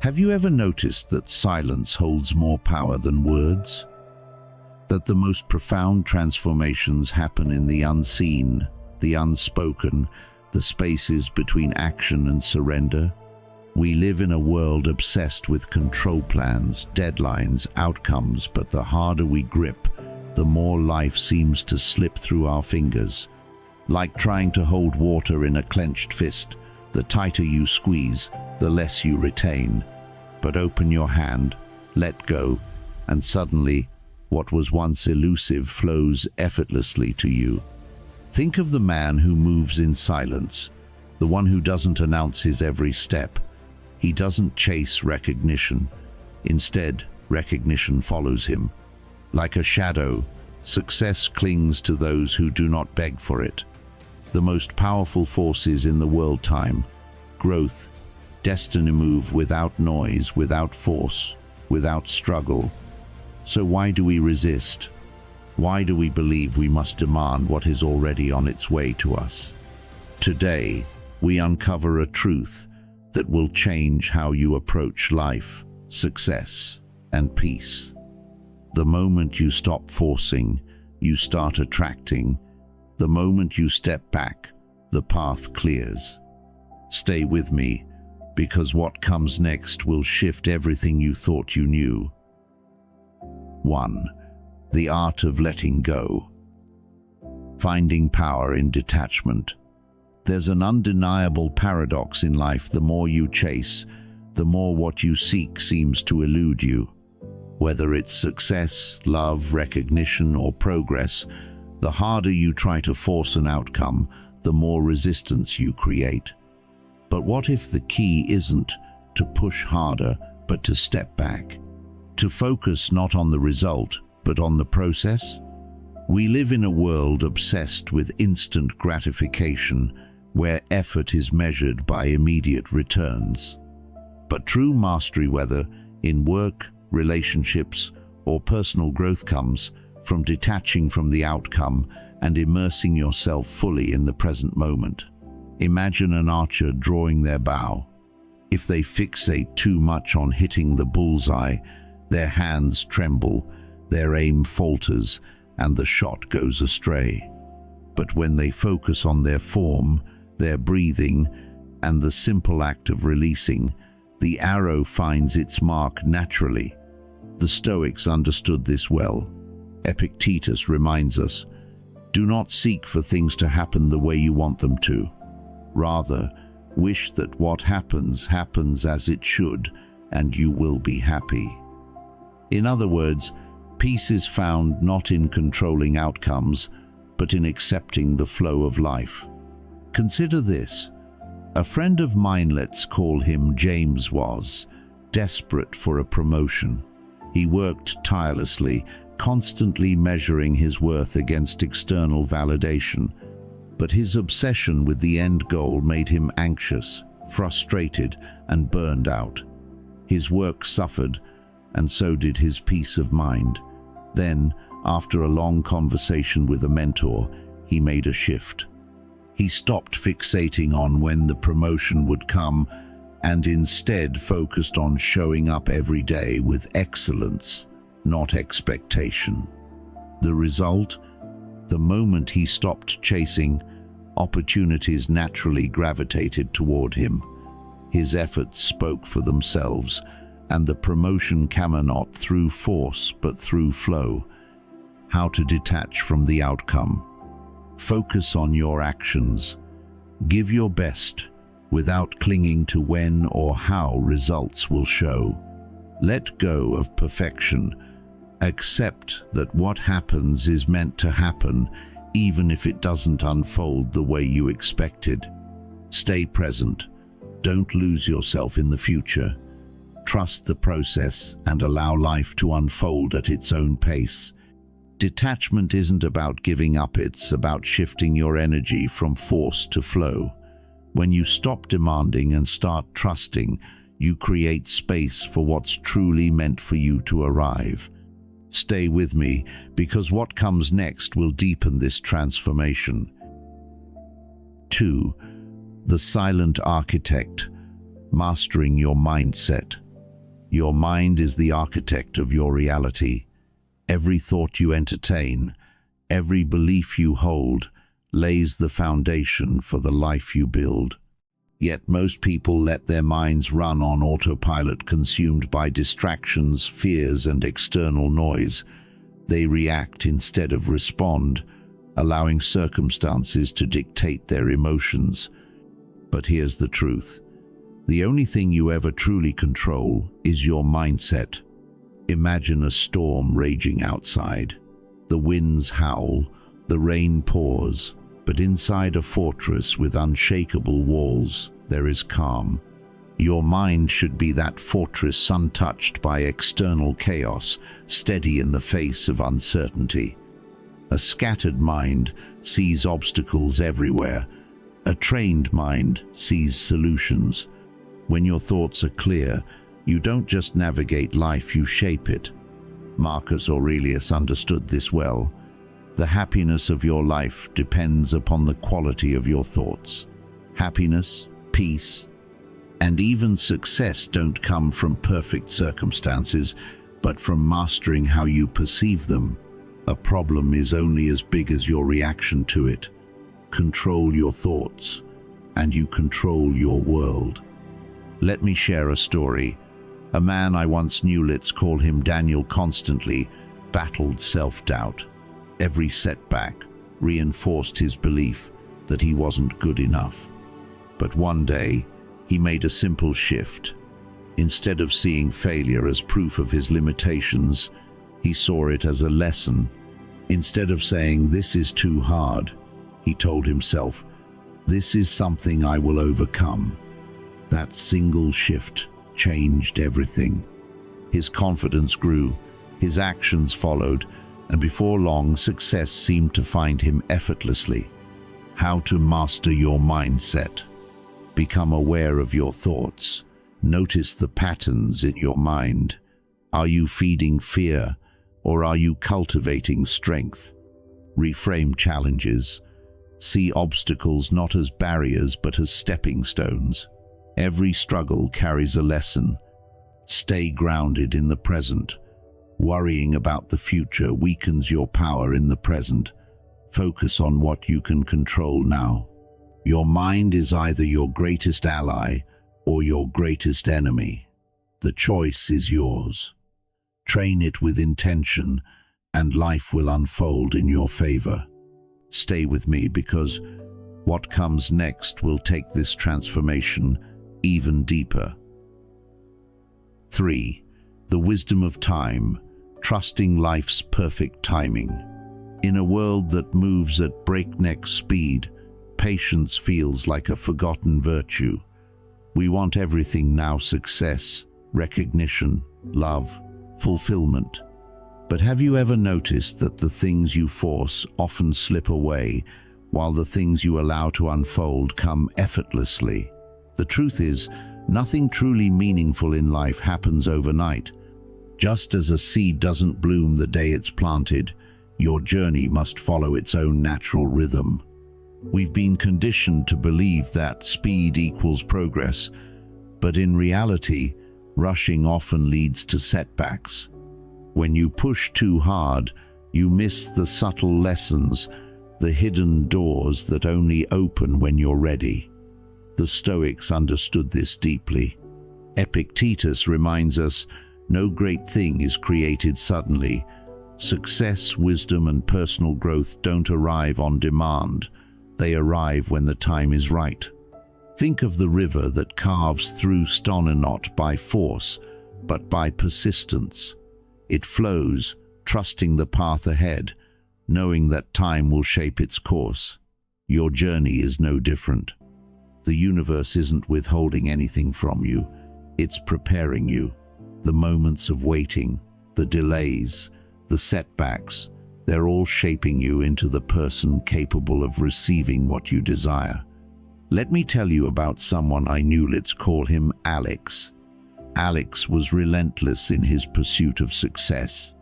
Have you ever noticed that silence holds more power than words? That the most profound transformations happen in the unseen, the unspoken, the spaces between action and surrender? We live in a world obsessed with control plans, deadlines, outcomes, but the harder we grip, the more life seems to slip through our fingers. Like trying to hold water in a clenched fist, the tighter you squeeze, the less you retain. But open your hand, let go, and suddenly, what was once elusive flows effortlessly to you. Think of the man who moves in silence, the one who doesn't announce his every step. He doesn't chase recognition. Instead, recognition follows him. Like a shadow, success clings to those who do not beg for it. The most powerful forces in the world, time, growth, destiny, move without noise, without force, without struggle. So why do we resist? Why do we believe we must demand what is already on its way to us? Today, we uncover a truth that will change how you approach life, success, and peace. The moment you stop forcing, you start attracting. The moment you step back, the path clears. Stay with me, because what comes next will shift everything you thought you knew. 1. The art of letting go. Finding power in detachment. There's an undeniable paradox in life. The more you chase, the more what you seek seems to elude you. Whether it's success, love, recognition, or progress, the harder you try to force an outcome, the more resistance you create. But what if the key isn't to push harder, but to step back? To focus not on the result, but on the process? We live in a world obsessed with instant gratification, where effort is measured by immediate returns. But true mastery, whether in work, relationships, or personal growth, comes from detaching from the outcome and immersing yourself fully in the present moment. Imagine an archer drawing their bow. If they fixate too much on hitting the bullseye, their hands tremble, their aim falters, and the shot goes astray. But when they focus on their form, their breathing, and the simple act of releasing, the arrow finds its mark naturally. The Stoics understood this well. Epictetus reminds us, "Do not seek for things to happen the way you want them to. Rather, wish that what happens happens as it should, and you will be happy." In other words, peace is found not in controlling outcomes, but in accepting the flow of life. Consider this. A friend of mine, let's call him James, was desperate for a promotion. He worked tirelessly, constantly measuring his worth against external validation. But his obsession with the end goal made him anxious, frustrated, and burned out. His work suffered, and so did his peace of mind. Then, after a long conversation with a mentor, he made a shift. He stopped fixating on when the promotion would come and instead focused on showing up every day with excellence, not expectation. The result? The moment he stopped chasing, opportunities naturally gravitated toward him. His efforts spoke for themselves, and the promotion came not through force but through flow. How to detach from the outcome. Focus on your actions. Give your best without clinging to when or how results will show. Let go of perfection. Accept that what happens is meant to happen, even if it doesn't unfold the way you expected. Stay present. Don't lose yourself in the future. Trust the process and allow life to unfold at its own pace. Detachment isn't about giving up, it's about shifting your energy from force to flow. When you stop demanding and start trusting, you create space for what's truly meant for you to arrive. Stay with me, because what comes next will deepen this transformation. 2. The silent architect. Mastering your mindset. Your mind is the architect of your reality. Every thought you entertain, every belief you hold, lays the foundation for the life you build. Yet most people let their minds run on autopilot, consumed by distractions, fears, and external noise. They react instead of respond, allowing circumstances to dictate their emotions. But here's the truth. The only thing you ever truly control is your mindset. Imagine a storm raging outside. The winds howl, the rain pours, but inside a fortress with unshakable walls, there is calm. Your mind should be that fortress, untouched by external chaos, steady in the face of uncertainty. A scattered mind sees obstacles everywhere. A trained mind sees solutions. When your thoughts are clear, you don't just navigate life, you shape it. Marcus Aurelius understood this well. The happiness of your life depends upon the quality of your thoughts. Happiness, peace, and even success don't come from perfect circumstances, but from mastering how you perceive them. A problem is only as big as your reaction to it. Control your thoughts, and you control your world. Let me share a story. A man I once knew, let's call him Daniel, constantly battled self-doubt. Every setback reinforced his belief that he wasn't good enough. But one day, he made a simple shift. Instead of seeing failure as proof of his limitations, he saw it as a lesson. Instead of saying, "This is too hard," he told himself, "This is something I will overcome." That single shift changed everything. His confidence grew, his actions followed, and before long, success seemed to find him effortlessly. How to master your mindset. Become aware of your thoughts. Notice the patterns in your mind. Are you feeding fear, or are you cultivating strength? Reframe challenges. See obstacles not as barriers but as stepping stones. Every struggle carries a lesson. Stay grounded in the present. Worrying about the future weakens your power in the present. Focus on what you can control now. Your mind is either your greatest ally or your greatest enemy. The choice is yours. Train it with intention, and life will unfold in your favor. Stay with me, because what comes next will take this transformation even deeper. 3. The wisdom of time. Trusting life's perfect timing. In a world that moves at breakneck speed, patience feels like a forgotten virtue. We want everything now: success, recognition, love, fulfillment. But have you ever noticed that the things you force often slip away, while the things you allow to unfold come effortlessly? The truth is, nothing truly meaningful in life happens overnight. Just as a seed doesn't bloom the day it's planted, your journey must follow its own natural rhythm. We've been conditioned to believe that speed equals progress, but in reality, rushing often leads to setbacks. When you push too hard, you miss the subtle lessons, the hidden doors that only open when you're ready. The Stoics understood this deeply. Epictetus reminds us, no great thing is created suddenly. Success, wisdom, and personal growth don't arrive on demand. They arrive when the time is right. Think of the river that carves through stone, not by force, but by persistence. It flows, trusting the path ahead, knowing that time will shape its course. Your journey is no different. The universe isn't withholding anything from you. It's preparing you. The moments of waiting, the delays, the setbacks, they're all shaping you into the person capable of receiving what you desire. Let me tell you about someone I knew. Let's call him Alex. Alex was relentless in his pursuit of success.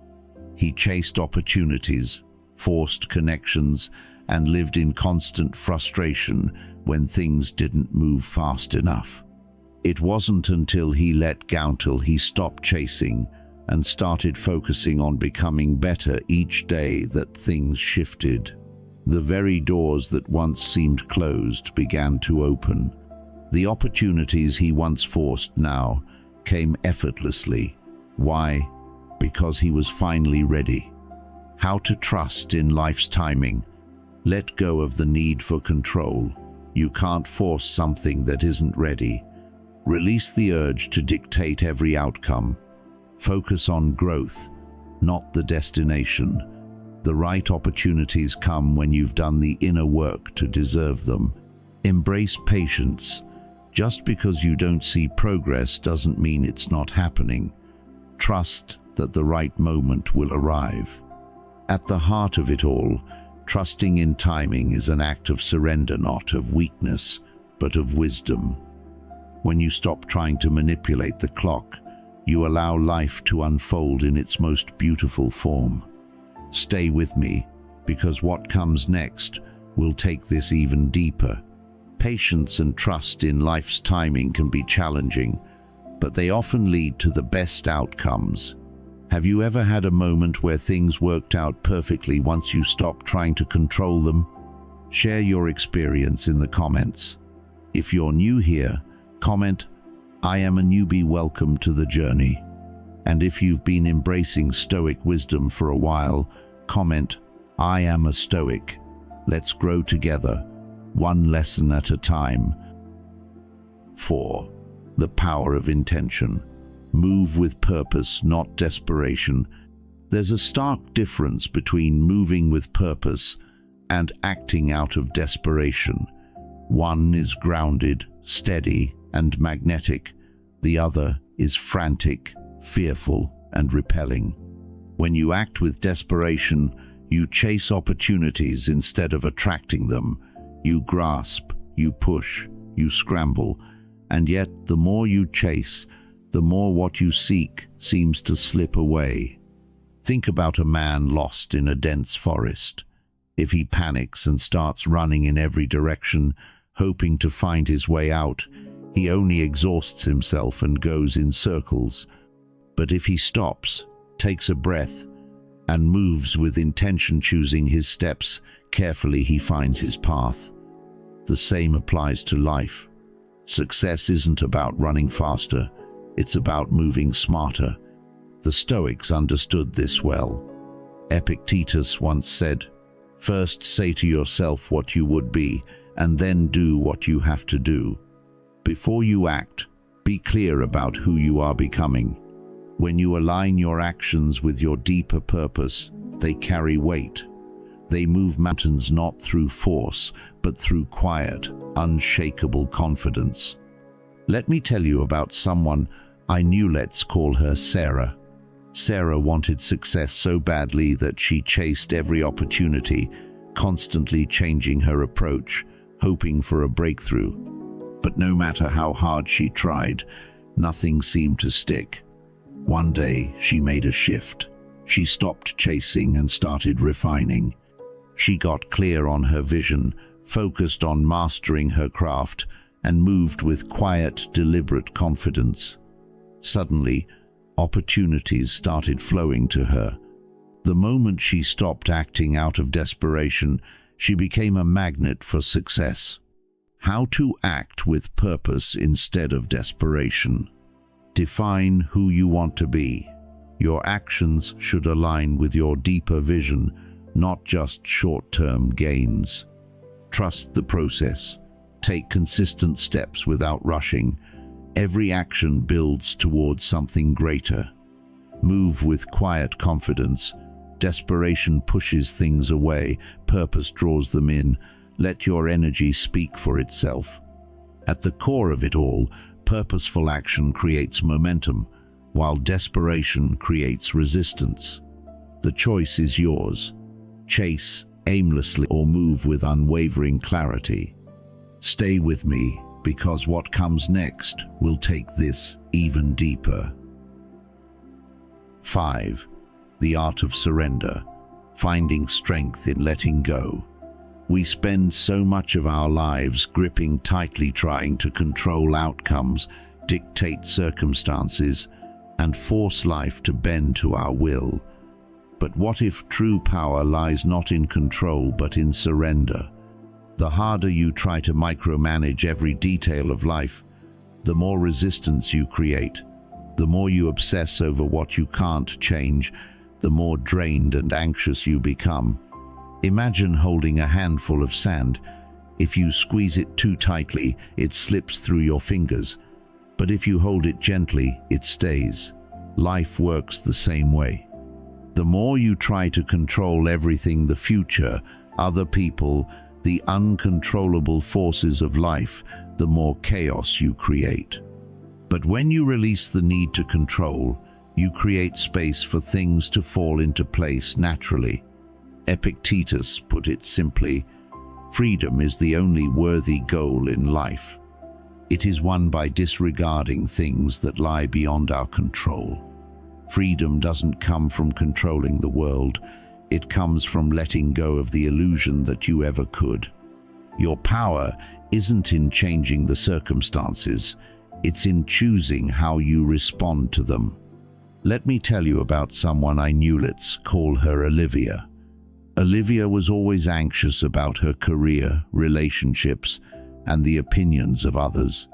He chased opportunities, forced connections, and lived in constant frustration when things didn't move fast enough. It wasn't until he let go, until he stopped chasing and started focusing on becoming better each day, that things shifted. The very doors that once seemed closed began to open. The opportunities he once forced now came effortlessly. Why? Because he was finally ready. How to trust in life's timing. Let go of the need for control. You can't force something that isn't ready. Release the urge to dictate every outcome. Focus on growth, not the destination. The right opportunities come when you've done the inner work to deserve them. Embrace patience. Just because you don't see progress doesn't mean it's not happening. Trust that the right moment will arrive. At the heart of it all, trusting in timing is an act of surrender, not of weakness, but of wisdom. When you stop trying to manipulate the clock, you allow life to unfold in its most beautiful form. Stay with me, because what comes next will take this even deeper. Patience and trust in life's timing can be challenging, but they often lead to the best outcomes. Have you ever had a moment where things worked out perfectly once you stopped trying to control them? Share your experience in the comments. If you're new here, comment, "I am a newbie, welcome to the journey." And if you've been embracing Stoic wisdom for a while, comment, "I am a Stoic." Let's grow together, one lesson at a time. 4. The power of intention. Move with purpose, not desperation. There's a stark difference between moving with purpose and acting out of desperation. One is grounded, steady, and magnetic. The other is frantic, fearful, and repelling. When you act with desperation, you chase opportunities instead of attracting them. You grasp, you push, you scramble, and yet the more you chase, the more what you seek seems to slip away. Think about a man lost in a dense forest. If he panics and starts running in every direction, hoping to find his way out, he only exhausts himself and goes in circles. But if he stops, takes a breath, and moves with intention, choosing his steps carefully, he finds his path. The same applies to life. Success isn't about running faster, it's about moving smarter. The Stoics understood this well. Epictetus once said, "First say to yourself what you would be, and then do what you have to do. Before you act, be clear about who you are becoming." When you align your actions with your deeper purpose, they carry weight. They move mountains not through force, but through quiet, unshakable confidence. Let me tell you about someone I knew. Let's call her Sarah. Sarah wanted success so badly that she chased every opportunity, constantly changing her approach, hoping for a breakthrough. But no matter how hard she tried, nothing seemed to stick. One day, she made a shift. She stopped chasing and started refining. She got clear on her vision, focused on mastering her craft, and moved with quiet, deliberate confidence. Suddenly, opportunities started flowing to her. The moment she stopped acting out of desperation, she became a magnet for success. How to act with purpose instead of desperation. Define who you want to be. Your actions should align with your deeper vision, not just short-term gains. Trust the process. Take consistent steps without rushing. Every action builds towards something greater. Move with quiet confidence. Desperation pushes things away, purpose draws them in. Let your energy speak for itself. At the core of it all, purposeful action creates momentum, while desperation creates resistance. The choice is yours. Chase aimlessly or move with unwavering clarity. Stay with me, because what comes next will take this even deeper. 5. The art of surrender. Finding strength in letting go. We spend so much of our lives gripping tightly, trying to control outcomes, dictate circumstances, and force life to bend to our will. But what if true power lies not in control but in surrender? The harder you try to micromanage every detail of life, the more resistance you create. The more you obsess over what you can't change, the more drained and anxious you become. Imagine holding a handful of sand. If you squeeze it too tightly, it slips through your fingers. But if you hold it gently, it stays. Life works the same way. The more you try to control everything, the future, other people, the uncontrollable forces of life, the more chaos you create. But when you release the need to control, you create space for things to fall into place naturally. Epictetus put it simply, freedom is the only worthy goal in life. It is won by disregarding things that lie beyond our control. Freedom doesn't come from controlling the world. It comes from letting go of the illusion that you ever could. Your power isn't in changing the circumstances. It's in choosing how you respond to them. Let me tell you about someone I knew. Let's call her Olivia. Olivia was always anxious about her career, relationships, and the opinions of others.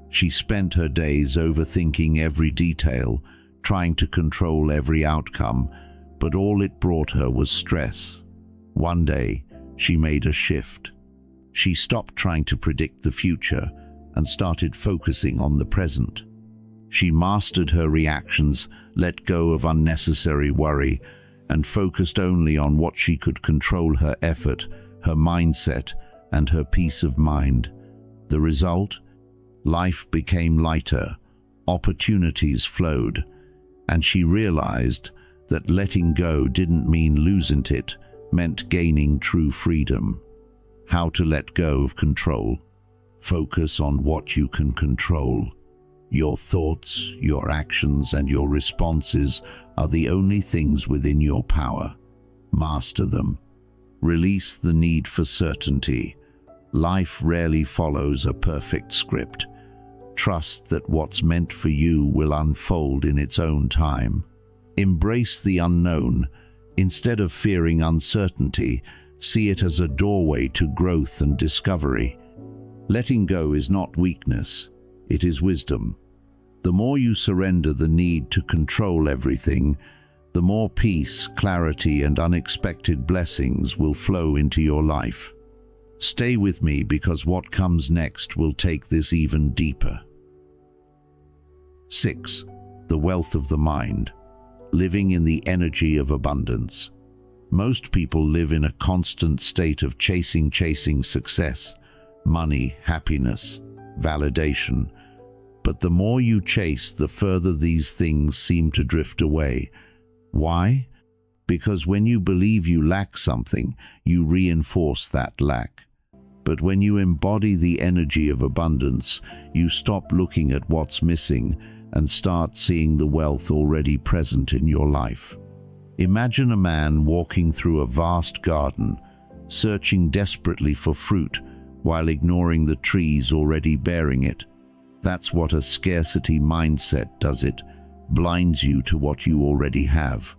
She spent her days overthinking every detail, trying to control every outcome, but all it brought her was stress. One day, she made a shift. She stopped trying to predict the future and started focusing on the present. She mastered her reactions, let go of unnecessary worry, and focused only on what she could control: her effort, her mindset, and her peace of mind. The result? Life became lighter, opportunities flowed, and she realized that letting go didn't mean losing it, meant gaining true freedom. How to let go of control. Focus on what you can control. Your thoughts, your actions, and your responses are the only things within your power. Master them. Release the need for certainty. Life rarely follows a perfect script. Trust that what's meant for you will unfold in its own time. Embrace the unknown. Instead of fearing uncertainty, see it as a doorway to growth and discovery. Letting go is not weakness, it is wisdom. The more you surrender the need to control everything, the more peace, clarity, and unexpected blessings will flow into your life. Stay with me, because what comes next will take this even deeper. 6. The wealth of the mind. Living in the energy of abundance. Most people live in a constant state of chasing success, money, happiness, validation. But the more you chase, the further these things seem to drift away. Why? Because when you believe you lack something, you reinforce that lack. But when you embody the energy of abundance, you stop looking at what's missing and start seeing the wealth already present in your life. Imagine a man walking through a vast garden, searching desperately for fruit while ignoring the trees already bearing it. That's what a scarcity mindset does. It blinds you to what you already have.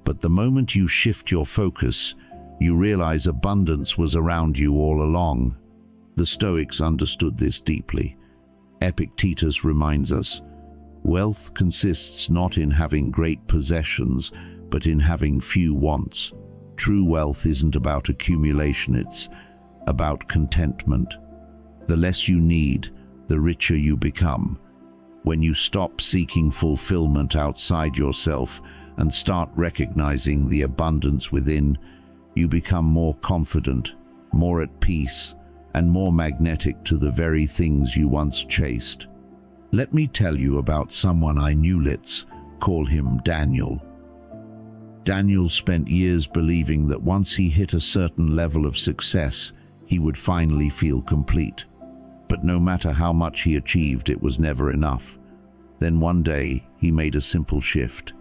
But the moment you shift your focus, you realize abundance was around you all along. The Stoics understood this deeply. Epictetus reminds us, wealth consists not in having great possessions, but in having few wants. True wealth isn't about accumulation, it's about contentment. The less you need, the richer you become. When you stop seeking fulfillment outside yourself and start recognizing the abundance within, you become more confident, more at peace, and more magnetic to the very things you once chased. Let me tell you about someone I knew. Let's call him Daniel. Daniel spent years believing that once he hit a certain level of success, he would finally feel complete. But no matter how much he achieved, it was never enough. Then one day, he made a simple shift.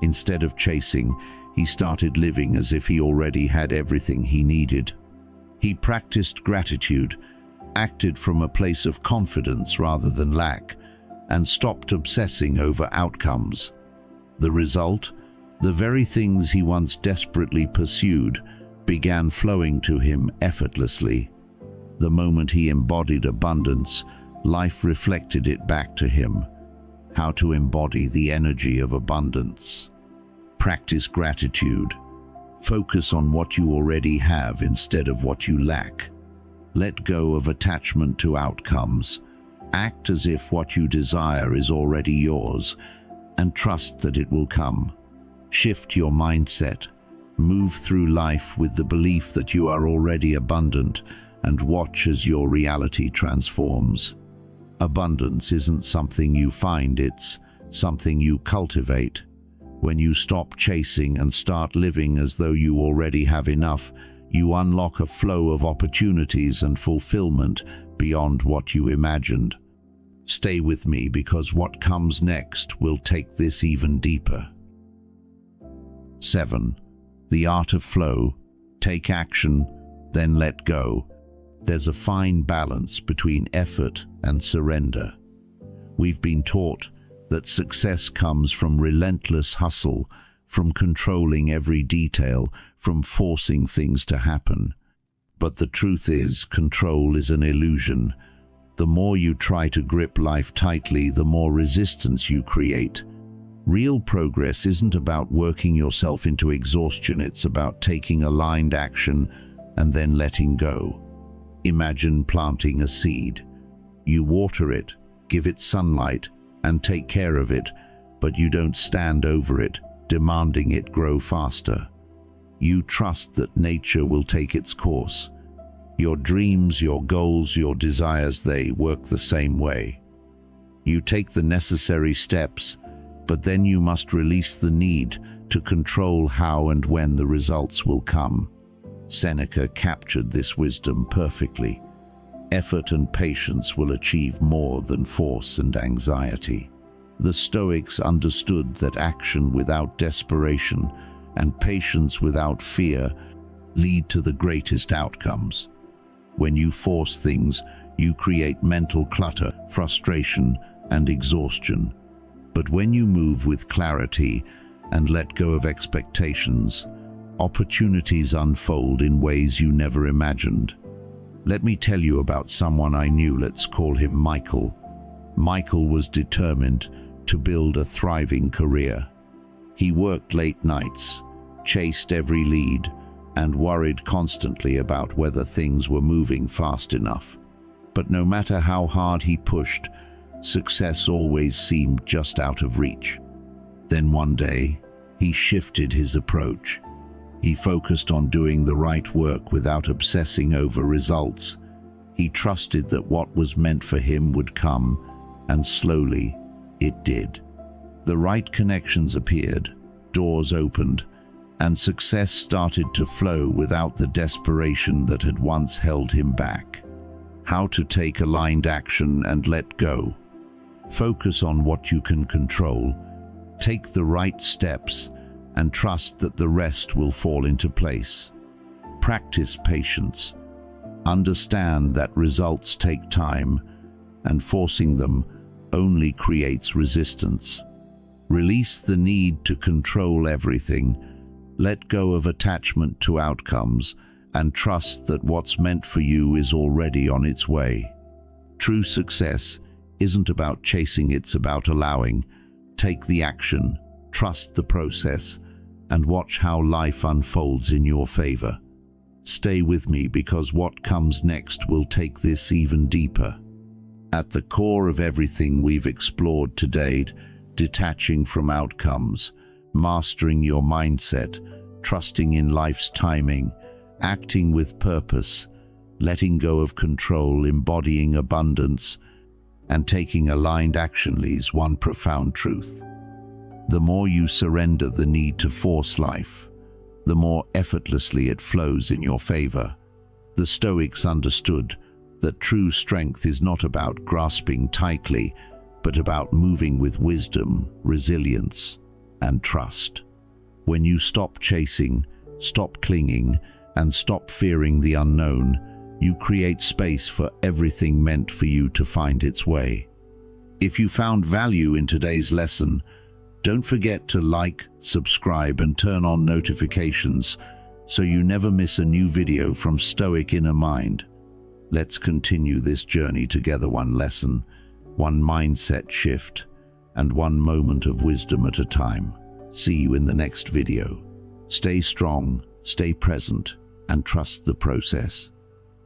Instead of chasing, he started living as if he already had everything he needed. He practiced gratitude, acted from a place of confidence rather than lack, and stopped obsessing over outcomes. The result? The very things he once desperately pursued began flowing to him effortlessly. The moment he embodied abundance, life reflected it back to him. How to embody the energy of abundance. Practice gratitude. Focus on what you already have instead of what you lack. Let go of attachment to outcomes. Act as if what you desire is already yours, and trust that it will come. Shift your mindset. Move through life with the belief that you are already abundant, and watch as your reality transforms. Abundance isn't something you find, it's something you cultivate. When you stop chasing and start living as though you already have enough, you unlock a flow of opportunities and fulfillment beyond what you imagined. Stay with me, because what comes next will take this even deeper. 7. The art of flow. Take action, then let go. There's a fine balance between effort and surrender. We've been taught that success comes from relentless hustle, from controlling every detail, from forcing things to happen. But the truth is, control is an illusion. The more you try to grip life tightly, the more resistance you create. Real progress isn't about working yourself into exhaustion, it's about taking aligned action and then letting go. Imagine planting a seed. You water it, give it sunlight, and take care of it, but you don't stand over it, demanding it grow faster. You trust that nature will take its course. Your dreams, your goals, your desires, they work the same way. You take the necessary steps, but then you must release the need to control how and when the results will come. Seneca captured this wisdom perfectly. Effort and patience will achieve more than force and anxiety. The Stoics understood that action without desperation and patience without fear lead to the greatest outcomes. When you force things, you create mental clutter, frustration, and exhaustion. But when you move with clarity and let go of expectations, opportunities unfold in ways you never imagined. Let me tell you about someone I knew. Let's call him Michael. Michael was determined to build a thriving career. He worked late nights, chased every lead, and worried constantly about whether things were moving fast enough. But no matter how hard he pushed, success always seemed just out of reach. Then one day, he shifted his approach. He focused on doing the right work without obsessing over results. He trusted that what was meant for him would come, and slowly, it did. The right connections appeared, doors opened, and success started to flow without the desperation that had once held him back. How to take aligned action and let go. Focus on what you can control. Take the right steps and trust that the rest will fall into place. Practice patience. Understand that results take time, and forcing them only creates resistance. Release the need to control everything. Let go of attachment to outcomes and trust that what's meant for you is already on its way. True success isn't about chasing, it's about allowing. Take the action, trust the process, and watch how life unfolds in your favor. Stay with me, because what comes next will take this even deeper. At the core of everything we've explored today, detaching from outcomes, mastering your mindset, trusting in life's timing, acting with purpose, letting go of control, embodying abundance, and taking aligned action leaves one profound truth. The more you surrender the need to force life, the more effortlessly it flows in your favor. The Stoics understood that true strength is not about grasping tightly, but about moving with wisdom, resilience, and trust. When you stop chasing, stop clinging, and stop fearing the unknown, you create space for everything meant for you to find its way. If you found value in today's lesson, don't forget to like, subscribe, and turn on notifications so you never miss a new video from Stoic Inner Mind. Let's continue this journey together, one lesson, one mindset shift, and one moment of wisdom at a time. See you in the next video. Stay strong, stay present, and trust the process.